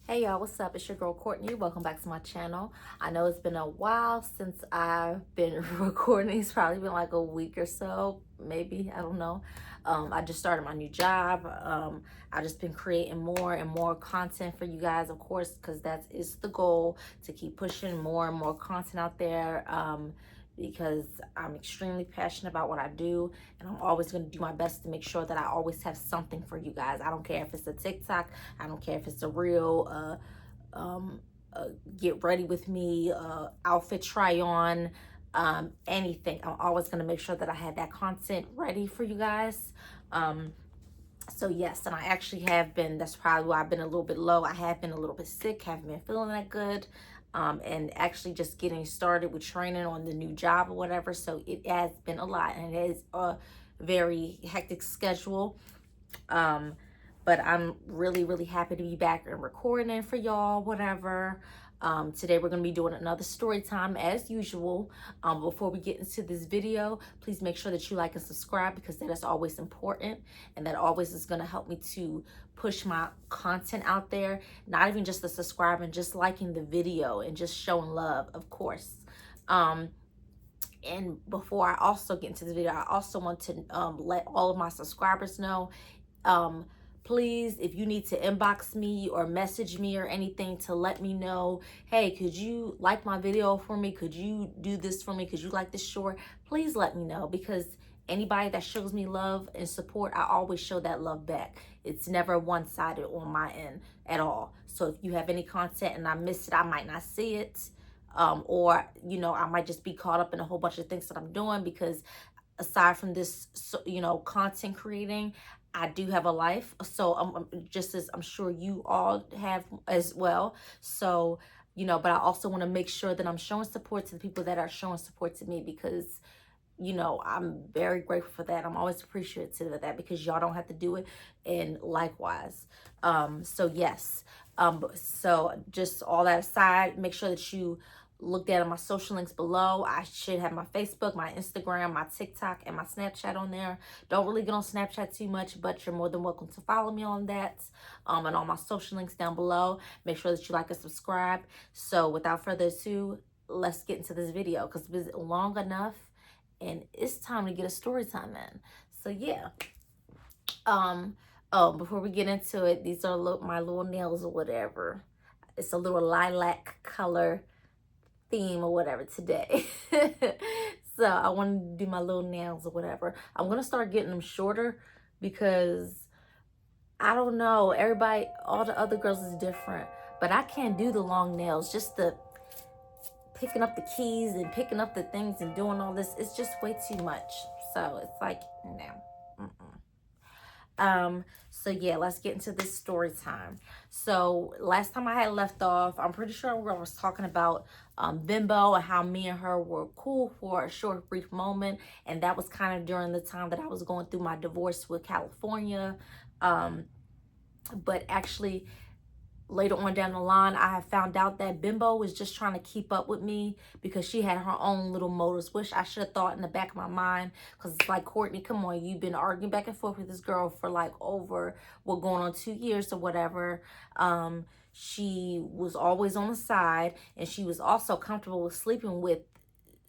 Hey y'all, what's up? It's your girl Courtney. Welcome back to my channel. I know it's been a while since I've been recording. It's probably been like a week or so, maybe. I don't know. I just started my new job. I just been creating more and more content for you guys, of course, because that is the goal, to keep pushing more and more content out there. Because I'm extremely passionate about what I do, and I'm always going to do my best to make sure that I always have something for you guys. I don't care if it's a TikTok, I don't care if it's a real get ready with me, outfit try on, anything. I'm always going to make sure that I have that content ready for you guys. So yes, and I actually have been, that's probably why I've been a little bit low. I have been a little bit sick, haven't been feeling that good. And actually just getting started with training on the new job or whatever. So it has been a lot, and it is a very hectic schedule. But I'm really happy to be back and recording for y'all, whatever. Today we're going to be doing another story time as usual. Before we get into this video, please make sure that you like and subscribe, because that is always important, and that always is going to help me to push my content out there. Not even just the subscribing, just liking the video and just showing love, of course. And before I also get into this video, I also want to let all of my subscribers know, please, if you need to inbox me or message me or anything to let me know, hey, could you like my video for me? Could you do this for me? Could you like this short? Please let me know, because anybody that shows me love and support, I always show that love back. It's never one-sided on my end at all. So if you have any content and I miss it, I might not see it. Or, you know, I might just be caught up in a whole bunch of things that I'm doing, because aside from this, you know, content creating, I do have a life. So just as I'm sure you all have as well. So, you know, but I also want to make sure that I'm showing support to the people that are showing support to me, because, you know, I'm very grateful for that. I'm always appreciative of that, because y'all don't have to do it. And likewise. So yes. So just all that aside, make sure that you looked at my social links below. I should have my Facebook, my Instagram, my TikTok, and my Snapchat on there. Don't really get on Snapchat too much, but you're more than welcome to follow me on that. And all my social links down below. Make sure that you like and subscribe. So without further ado, let's get into this video, because it's been long enough and it's time to get a story time in. So yeah. Oh, before we get into it, these are my little nails or whatever. It's a little lilac color theme or whatever today. So I wanted to do my little nails or whatever. I'm gonna start getting them shorter, because I don't know, everybody, all the other girls is different, but I can't do the long nails. Just the picking up the keys and picking up the things and doing all this, it's just way too much. So it's like, no. So yeah, let's get into this story time. So last time I had left off, I'm pretty sure I was talking about Bimbo, and how me and her were cool for a short brief moment. And that was kind of during the time that I was going through my divorce with California. But actually, later on down the line, I have found out that Bimbo was just trying to keep up with me, because she had her own little motives, which I should have thought in the back of my mind. Because it's like, Courtney, come on, you've been arguing back and forth with this girl for like over, what, going on 2 years or whatever. She was always on the side, and she was also comfortable with sleeping with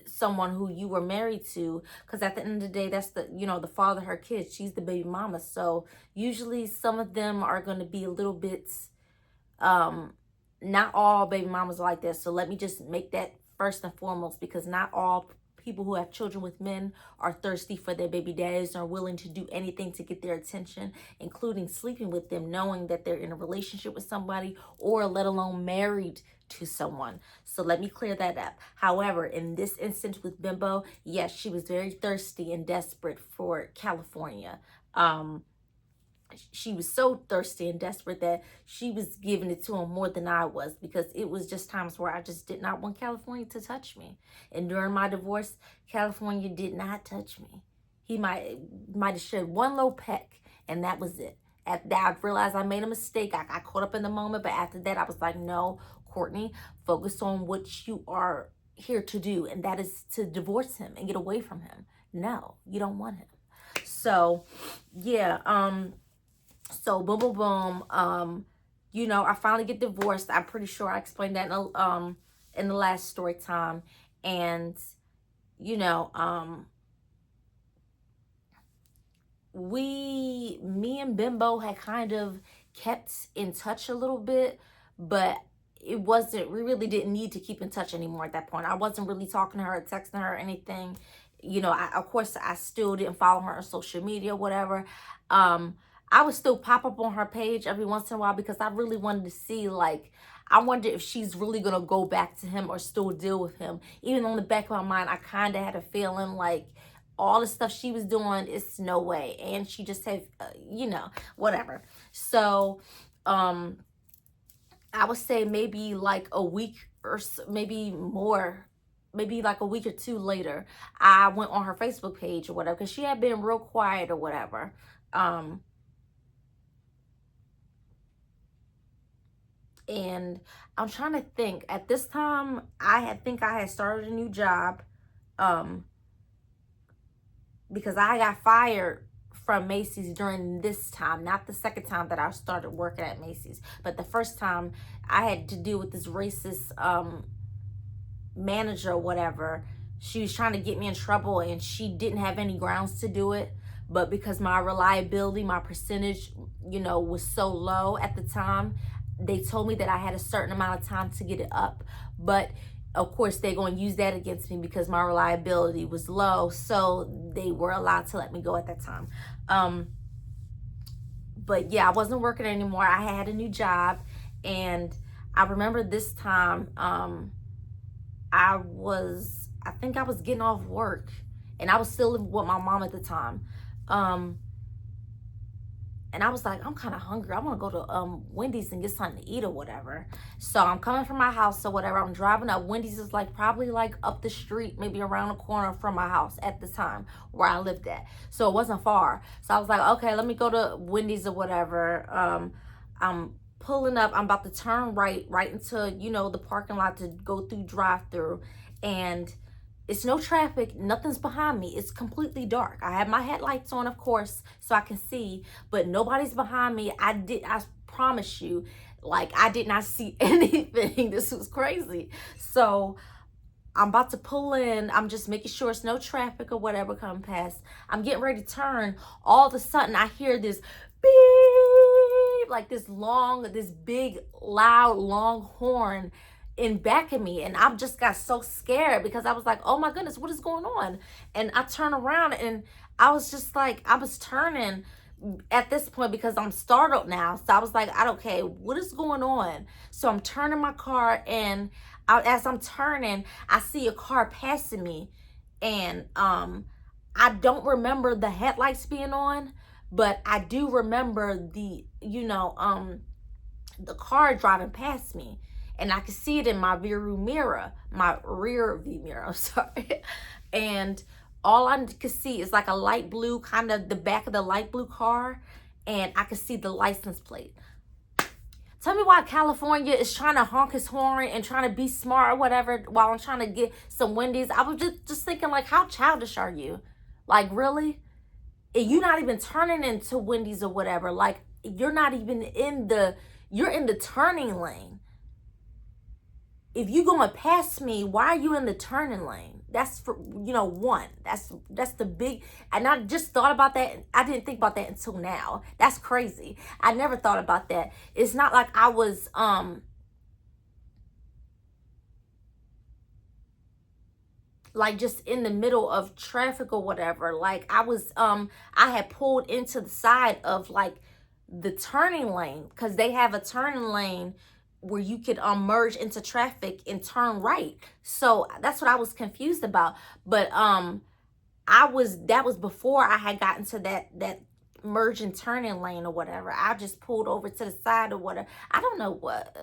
someone who you were married to, because at the end of the day, that's the, you know, the father of her kids. She's the baby mama. So usually some of them are going to be a little bit, not all baby mamas are like this. So let me just make that first and foremost, because not all people who have children with men are thirsty for their baby daddies, and are willing to do anything to get their attention, including sleeping with them, knowing that they're in a relationship with somebody, or let alone married to someone. So let me clear that up. However, in this instance with Bimbo, yes, she was very thirsty and desperate for California. She was so thirsty and desperate that she was giving it to him more than I was, because it was just times where I just did not want California to touch me. And during my divorce, California did not touch me. He might have shared one little peck, and that was it. At that, I realized I made a mistake. I got caught up in the moment, but after that, I was like, no, Courtney, focus on what you are here to do, and that is to divorce him and get away from him. No, you don't want him. So, yeah, so boom, boom, boom. you know, I finally get divorced. I'm pretty sure I explained that in the last story time. And, you know, me and Bimbo had kind of kept in touch a little bit, but we really didn't need to keep in touch anymore at that point. I wasn't really talking to her or texting her or anything. You know, of course, I still didn't follow her on social media, whatever. Um, I would still pop up on her page every once in a while because I really wanted to see, like, I wonder if she's really going to go back to him or still deal with him. Even on the back of my mind, I kind of had a feeling like, all the stuff she was doing, it's no way. And she just had, you know, whatever. So, I would say maybe like a week or so, maybe more, maybe like a week or two later, I went on her Facebook page or whatever, because she had been real quiet or whatever. And I'm trying to think. At this time, I had started a new job. Because I got fired from Macy's during this time, not the second time that I started working at Macy's, but the first time I had to deal with this racist manager or whatever. She was trying to get me in trouble and she didn't have any grounds to do it. But because my reliability, my percentage, you know, was so low at the time, they told me that I had a certain amount of time to get it up. But of course, they're going to use that against me because my reliability was low. So they were allowed to let me go at that time. But yeah, I wasn't working anymore. I had a new job. And I remember this time, I think I was getting off work. And I was still living with my mom at the time. And I was like, I'm kind of hungry. I want to go to Wendy's and get something to eat or whatever. So I'm coming from my house or whatever. I'm driving up. Wendy's is like probably like up the street, maybe around the corner from my house at the time where I lived at. So it wasn't far. So I was like, okay, let me go to Wendy's or whatever. I'm pulling up. I'm about to turn right into, you know, the parking lot to go through drive-through. And it's no traffic, nothing's behind me. It's completely dark. I have my headlights on, of course, so I can see, but nobody's behind me. I promise you, like, I did not see anything. This was crazy. So I'm about to pull in. I'm just making sure it's no traffic or whatever coming past. I'm getting ready to turn. All of a sudden, I hear this beep, like this big, loud, long horn in back of me. And I just got so scared because I was like, oh my goodness, what is going on? And I turn around and I was just like, I was turning at this point because I'm startled now. So I was like, okay, what is going on? So I'm turning my car and as I'm turning, I see a car passing me. And I don't remember the headlights being on, but I do remember the car driving past me. And I could see it in my rear view mirror, I'm sorry. And all I could see is like a light blue, kind of the back of the light blue car. And I could see the license plate. Tell me why California is trying to honk his horn and trying to be smart or whatever while I'm trying to get some Wendy's. I was just thinking, like, how childish are you? Like, really? And you're not even turning into Wendy's or whatever. Like, you're not even you're in the turning lane. If you going past me, why are you in the turning lane? That's for, one. That's the big, and I just thought about that. I didn't think about that until now. That's crazy. I never thought about that. It's not like I was, like just in the middle of traffic or whatever. Like I was, I had pulled into the side of like the turning lane because they have a turning lane where you could merge into traffic and turn right. So that's what I was confused about. But that was before I had gotten to that merge and turning lane or whatever. I just pulled over to the side or whatever. I don't know what.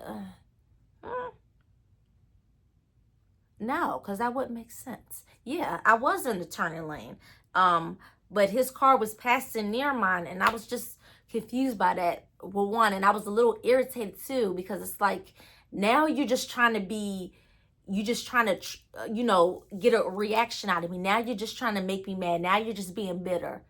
No, because that wouldn't make sense. Yeah, I was in the turning lane. But his car was passing near mine, and I was just confused by that. Well, one, and I was a little irritated too, because it's like, now you're just trying to get a reaction out of me. Now you're just trying to make me mad. Now you're just being bitter.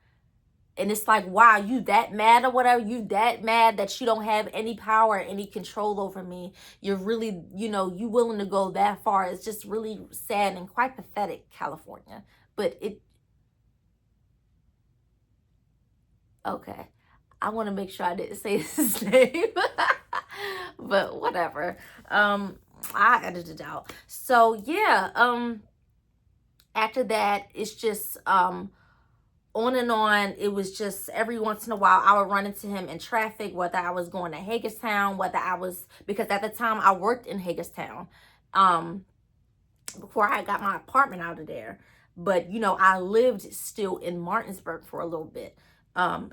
And it's like, wow, you that mad or whatever? You that mad that you don't have any power, any control over me? You're really, you willing to go that far? It's just really sad and quite pathetic, California. But okay. I want to make sure I didn't say his name. But whatever. I edited it out. So yeah, after that, it's just on and on. It was just every once in a while I would run into him in traffic, whether I was going to Hagerstown, because at the time I worked in Hagerstown, before I got my apartment out of there. But I lived still in Martinsburg for a little bit.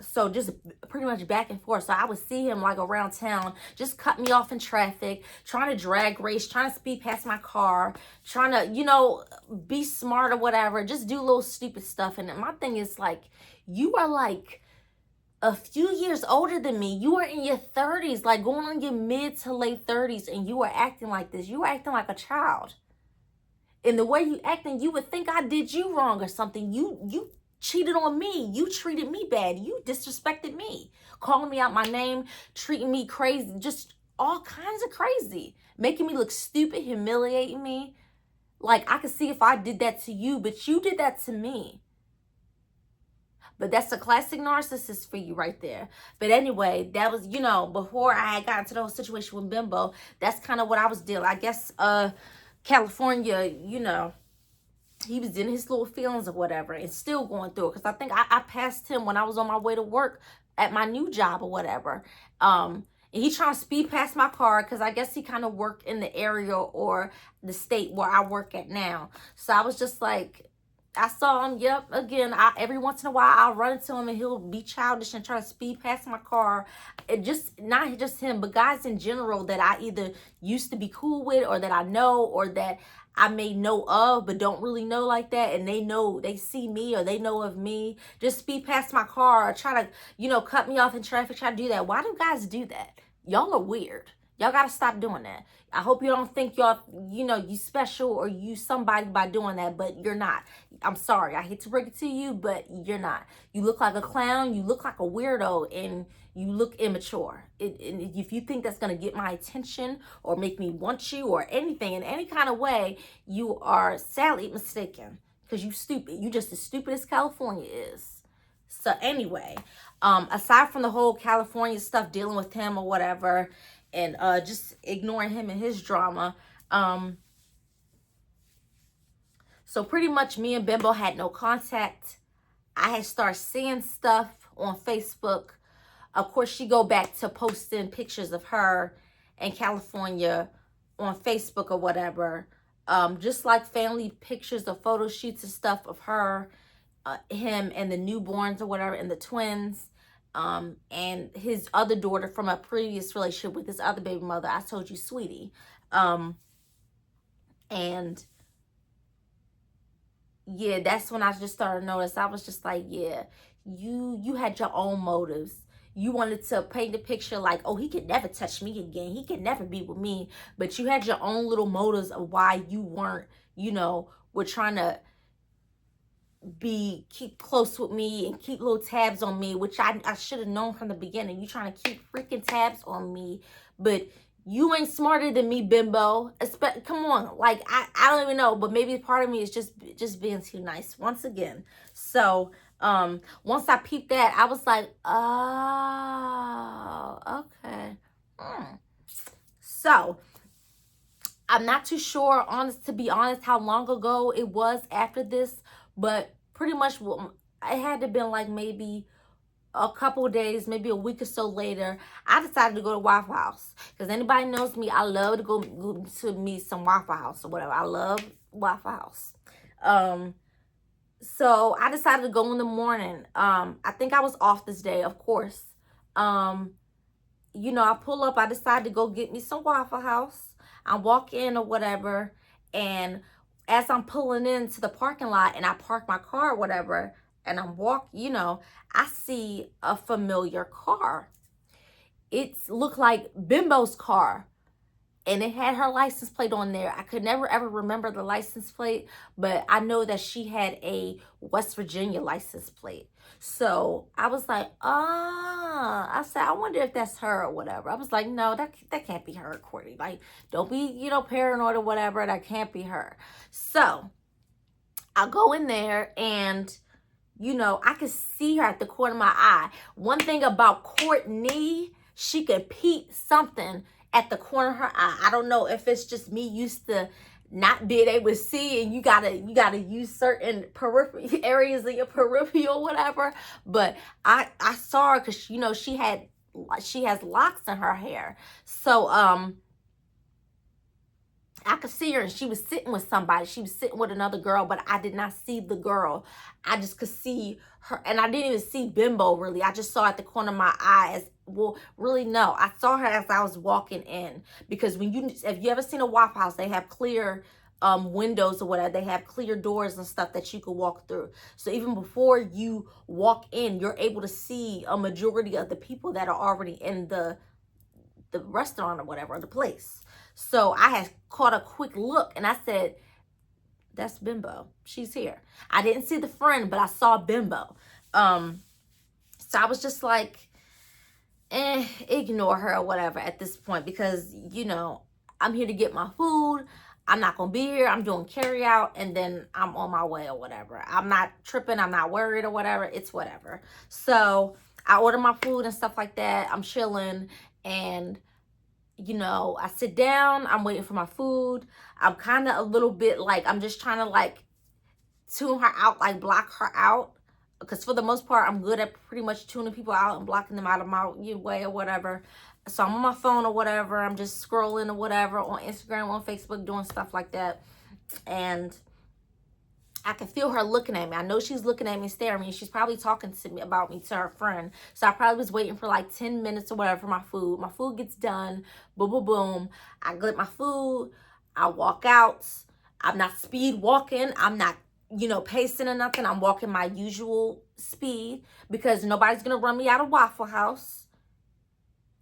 So just pretty much back and forth. So I would see him like around town, just cut me off in traffic, trying to drag race, trying to speed past my car, trying to, be smart or whatever, just do little stupid stuff. And my thing is like, you are like a few years older than me. You are in your 30s, like going on your mid to late 30s, and you are acting like this. You are acting like a child. In the way you acting, you would think I did you wrong or something. You cheated on me. You treated me bad. You disrespected me. Calling me out my name, treating me crazy, just all kinds of crazy. Making me look stupid, humiliating me. Like, I could see if I did that to you, but you did that to me. But that's a classic narcissist for you right there. But anyway, that was, before I got into the whole situation with Bimbo, that's kind of what I was dealing. I guess, California, he was in his little feelings or whatever and still going through it. Because I think I passed him when I was on my way to work at my new job or whatever. And he trying to speed past my car because I guess he kind of worked in the area or the state where I work at now. So I was just like, I saw him, yep, again, every once in a while I'll run into him and he'll be childish and try to speed past my car. It just, not just him, but guys in general that I either used to be cool with or that I know or that I may know of but don't really know like that, and they see me or they know of me, just speed past my car or try to, cut me off in traffic, try to do that. Why do guys do that? Y'all are weird. Y'all got to stop doing that. I hope you don't think y'all, you special or you somebody by doing that, but you're not. I'm sorry. I hate to break it to you, but you're not. You look like a clown. You look like a weirdo, and you look immature. And if you think that's going to get my attention or make me want you or anything in any kind of way, you are sadly mistaken, because you stupid. You just as stupid as California is. So anyway, aside from the whole California stuff, dealing with him or whatever, and just ignoring him and his drama. So pretty much me and Bimbo had no contact. I had started seeing stuff on Facebook. Of course, she go back to posting pictures of her in California on Facebook or whatever. Just like family pictures or photo shoots and stuff of her, him and the newborns or whatever, and the twins. And his other daughter from a previous relationship with his other baby mother. I told you, sweetie. And yeah, that's when I just started to notice. I was just like, yeah, you had your own motives. You wanted to paint the picture like, oh, he could never touch me again. He could never be with me. But you had your own little motives of why you weren't, were trying to keep close with me and keep little tabs on me, which I should have known from the beginning. You trying to keep freaking tabs on me, but you ain't smarter than me, Bimbo. Come on, like I don't even know, but maybe part of me is just being too nice once again. So once I peeped that, I was like, oh, okay. So I'm not too sure, to be honest, how long ago it was after this, but pretty much it had to have been like maybe a couple of days, maybe a week or so later, I decided to go to Waffle House. Because anybody knows me, I love to go to meet some Waffle House or whatever. I love Waffle House. So I decided to go in the morning. I think I was off this day, of course. I pull up, I decided to go get me some Waffle House. I walk in or whatever, and as I'm pulling into the parking lot and I park my car or whatever, and I'm walking, I see a familiar car. It looked like Bimbo's car. and it had her license plate on there. I could never ever remember the license plate, but I know that she had a West Virginia license plate. So I was like, I said, I wonder if that's her or whatever. I was like, no, that can't be her, Courtney. Like, don't be, paranoid or whatever. That can't be her. So I go in there and, I could see her at the corner of my eye. One thing about Courtney, she could peep something at the corner of her eye. I don't know if it's just me used to not being able to see, and you gotta use certain peripheral areas of your periphery or whatever. But I saw her because she has locks in her hair. So I could see her, and she was sitting with somebody. She was sitting with another girl, but I did not see the girl. I just could see her, and I didn't even see Bimbo, really. I just saw at the corner of my eyes. Well, really, no. I saw her as I was walking in, because if you ever seen a Waffle House, they have clear windows or whatever. They have clear doors and stuff that you could walk through. So even before you walk in, you're able to see a majority of the people that are already in the restaurant or whatever, the place. So I had caught a quick look, and I said, that's Bimbo. She's here. I didn't see the friend, but I saw Bimbo. So I was just like, ignore her or whatever at this point, because, I'm here to get my food. I'm not going to be here. I'm doing carry out, and then I'm on my way or whatever. I'm not tripping. I'm not worried or whatever. It's whatever. So I order my food and stuff like that. I'm chilling, and I sit down, I'm waiting for my food. I'm kind of a little bit like, I'm just trying to like tune her out, like block her out. Because for the most part, I'm good at pretty much tuning people out and blocking them out of my way or whatever. So I'm on my phone or whatever. I'm just scrolling or whatever on Instagram, on Facebook, doing stuff like that. And I can feel her looking at me. I know she's looking at me, staring at me. She's probably talking to me about me to her friend. So I probably was waiting for like 10 minutes or whatever for my food. My food gets done. Boom, boom, boom. I get my food. I walk out. I'm not speed walking. I'm not, pacing or nothing. I'm walking my usual speed, because nobody's going to run me out of Waffle House.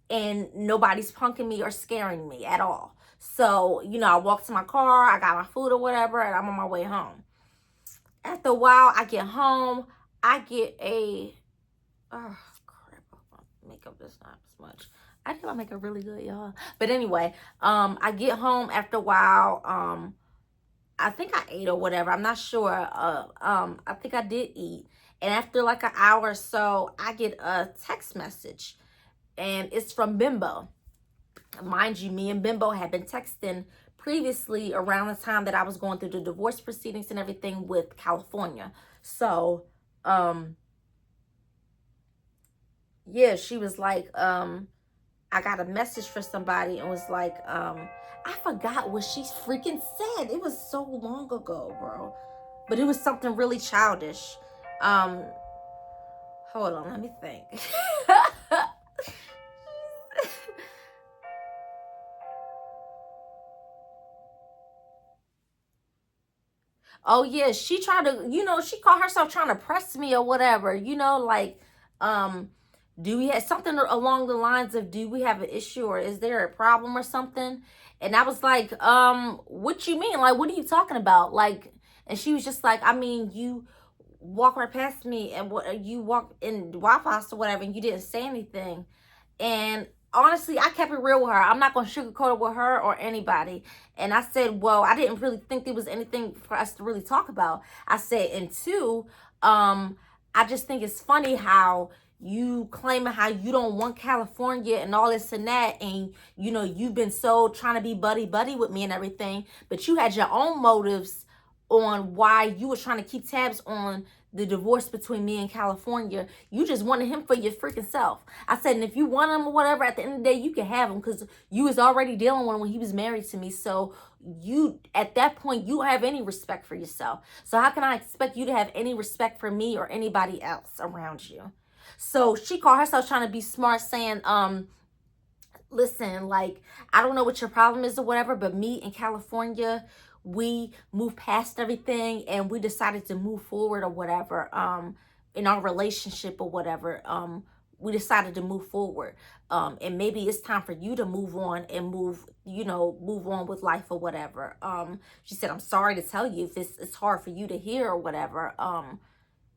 And nobody's punking me or scaring me at all. So, I walk to my car. I got my food or whatever, and I'm on my way home. After a while, I get home. I get oh, crap. Makeup is not as much. I think my makeup really good, y'all. But anyway, I get home after a while. I think I ate or whatever. I'm not sure. I think I did eat. And after like an hour or so, I get a text message. And it's from Bimbo. Mind you, me and Bimbo had been texting previously around the time that I was going through the divorce proceedings and everything with California. So, yeah, she was like, I got a message for somebody, and was like, I forgot what she freaking said. It was so long ago, bro. But it was something really childish. Hold on, let me think. Oh yeah, she tried to, she called herself trying to press me or whatever, like, do we have something along the lines of, do we have an issue, or is there a problem or something? And I was like, what you mean? Like, what are you talking about? Like, and she was just like, I mean, you walk right past me, and you walk in Waffle House or whatever, and you didn't say anything. And honestly, I kept it real with her. I'm not going to sugarcoat it with her or anybody. And I said, well, I didn't really think there was anything for us to really talk about. I said, and two, I just think it's funny how you claiming how you don't want California and all this and that, and you've been so trying to be buddy with me and everything, but you had your own motives on why you were trying to keep tabs on the divorce between me and California. You just wanted him for your freaking self. I said, and if you want him or whatever, at the end of the day, you can have him, because you was already dealing with him when he was married to me. So you, at that point, you don't have any respect for yourself. So how can I expect you to have any respect for me or anybody else around you? So she called herself trying to be smart, saying, listen, like, I don't know what your problem is or whatever, but me in California, we moved past everything, and we decided to move forward or whatever, in our relationship or whatever. we decided to move forward. And maybe it's time for you to move on and move on with life or whatever. She said, I'm sorry to tell you if it's hard for you to hear or whatever.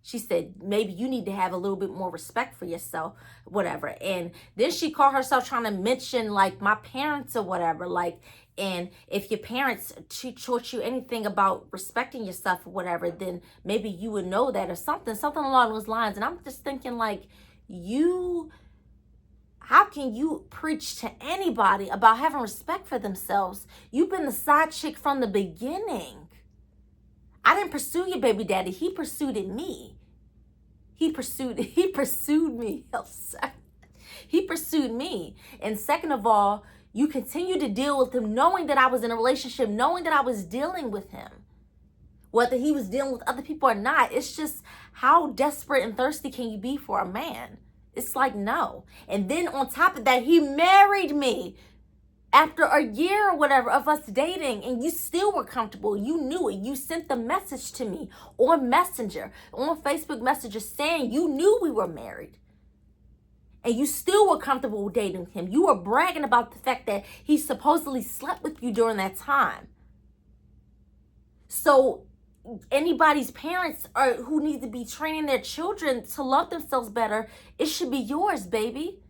She said, maybe you need to have a little bit more respect for yourself, whatever. And then she called herself trying to mention like my parents or whatever. Like, and if your parents taught you anything about respecting yourself or whatever, then maybe you would know that, or something along those lines. And I'm just thinking like, how can you preach to anybody about having respect for themselves? You've been the side chick from the beginning. I didn't pursue your baby daddy. He pursued me. He pursued me. He pursued me. And second of all, you continue to deal with him knowing that I was in a relationship, knowing that I was dealing with him. Whether he was dealing with other people or not, it's just how desperate and thirsty can you be for a man? It's like, no. And then on top of that, he married me. After a year or whatever of us dating, and you still were comfortable. You knew it. You sent the message to me on Messenger, on Facebook Messenger, saying you knew we were married. And you still were comfortable dating him. You were bragging about the fact that he supposedly slept with you during that time. So anybody's parents who need to be training their children to love themselves better, it should be yours, baby.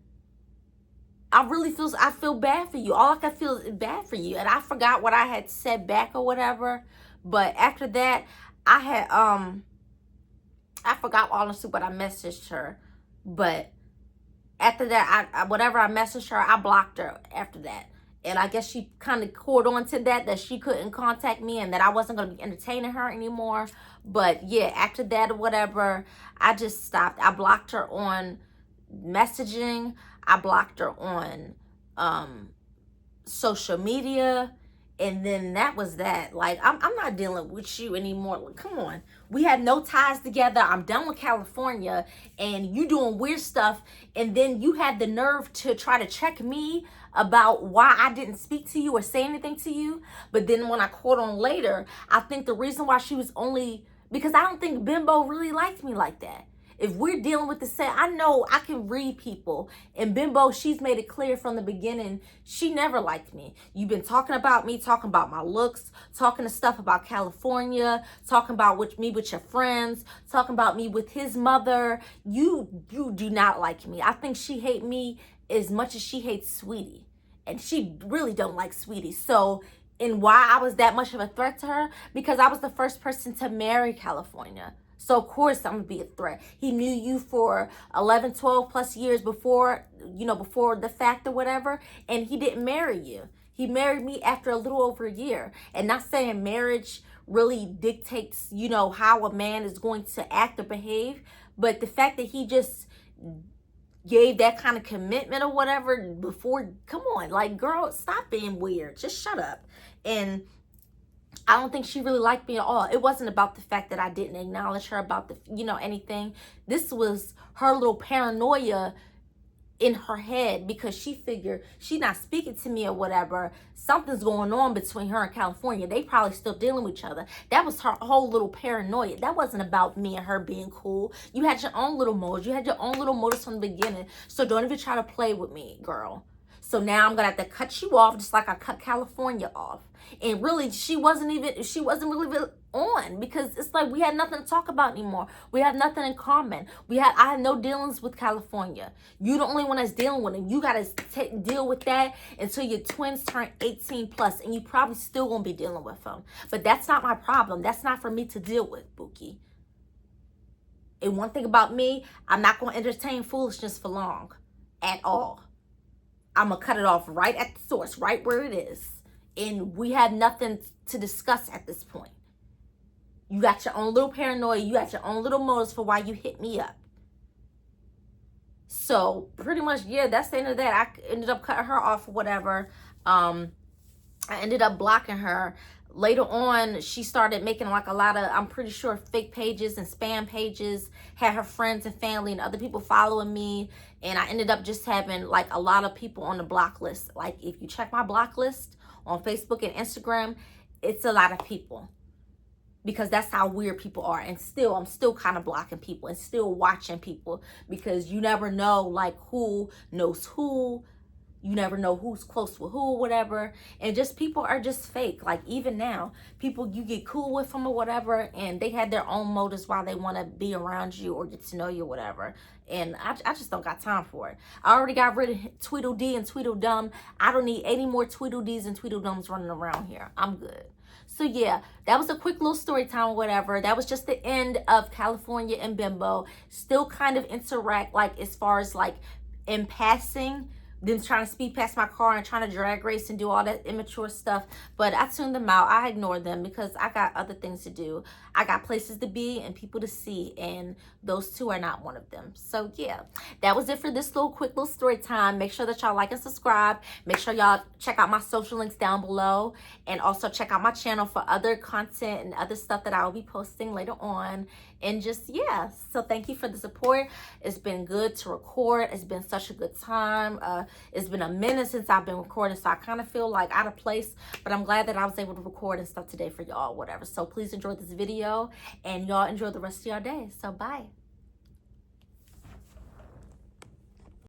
I feel bad for you. All I can feel is bad for you. And I forgot what I had said back or whatever. But after that, I forgot honestly what I messaged her. But after that, whatever I messaged her, I blocked her after that. And I guess she kind of caught on to that she couldn't contact me and that I wasn't going to be entertaining her anymore. But yeah, after that or whatever, I just stopped. I blocked her on messaging. I blocked her on social media. And then that was that. Like, I'm not dealing with you anymore. Like, come on. We had no ties together. I'm done with California. And you doing weird stuff. And then you had the nerve to try to check me about why I didn't speak to you or say anything to you. But then when I caught on later, I think the reason why she was because I don't think Bimbo really liked me like that. If we're dealing with the same, I know I can read people. And Bimbo, she's made it clear from the beginning, she never liked me. You've been talking about me, talking about my looks, talking to stuff about California, talking about me with your friends, talking about me with his mother. You do not like me. I think she hates me as much as she hates Sweetie. And she really don't like Sweetie. So, and why I was that much of a threat to her? Because I was the first person to marry California. So, of course, I'm going to be a threat. He knew you for 11, 12 plus years before the fact or whatever, and he didn't marry you. He married me after a little over a year. And not saying marriage really dictates, how a man is going to act or behave, but the fact that he just gave that kind of commitment or whatever before, come on, like, girl, stop being weird. Just shut up. And I don't think she really liked me at all. It wasn't about the fact that I didn't acknowledge her about anything. This was her little paranoia in her head because she figured she's not speaking to me or whatever. Something's going on between her and California. They probably still dealing with each other. That was her whole little paranoia. That wasn't about me and her being cool. You had your own little motives. You had your own little motives from the beginning. So don't even try to play with me, girl. So now I'm going to have to cut you off just like I cut California off. And really, she wasn't really on because it's like we had nothing to talk about anymore. We have nothing in common. I had no dealings with California. You the only one that's dealing with it. You got to deal with that until your twins turn 18 plus, and you probably still won't be dealing with them. But that's not my problem. That's not for me to deal with, Bookie. And one thing about me, I'm not going to entertain foolishness for long at all. I'm going to cut it off right at the source, right where it is. And we have nothing to discuss at this point. You got your own little paranoia. You got your own little motives for why you hit me up. So pretty much, yeah, that's the end of that. I ended up cutting her off or whatever. I ended up blocking her. Later on, she started making like a lot of, I'm pretty sure, fake pages and spam pages, had her friends and family and other people following me. And I ended up just having like a lot of people on the block list. Like if you check my block list on Facebook and Instagram, it's a lot of people. because that's how weird people are. And still, I'm still kind of blocking people and still watching people, because you never know like who knows who. You never know who's close with who or whatever. And just people are just fake. Like even now, people you get cool with them or whatever, and they had their own motives why they want to be around you or get to know you or whatever. And I just don't got time for it. I already got rid of Tweedledee and Tweedledum. I don't need any more Tweedledees and Tweedledums running around here. I'm good. So yeah, that was a quick little story time or whatever. That was just the end of California and Bimbo. Still kind of interact, like as far as like in passing, them trying to speed past my car and trying to drag race and do all that immature stuff. But I tuned them out. I ignored them because I got other things to do. I got places to be and people to see, and those two are not one of them. So yeah, that was it for this quick little story time. Make sure that y'all like and subscribe. Make sure y'all check out my social links down below, and also check out my channel for other content and other stuff that I will be posting later on. And just, yeah, so thank you for the support. It's been good to record. It's been such a good time. It's been a minute since I've been recording, so I kind of feel like out of place, but I'm glad that I was able to record and stuff today for y'all, whatever. So please enjoy this video, and y'all enjoy the rest of your day. So bye.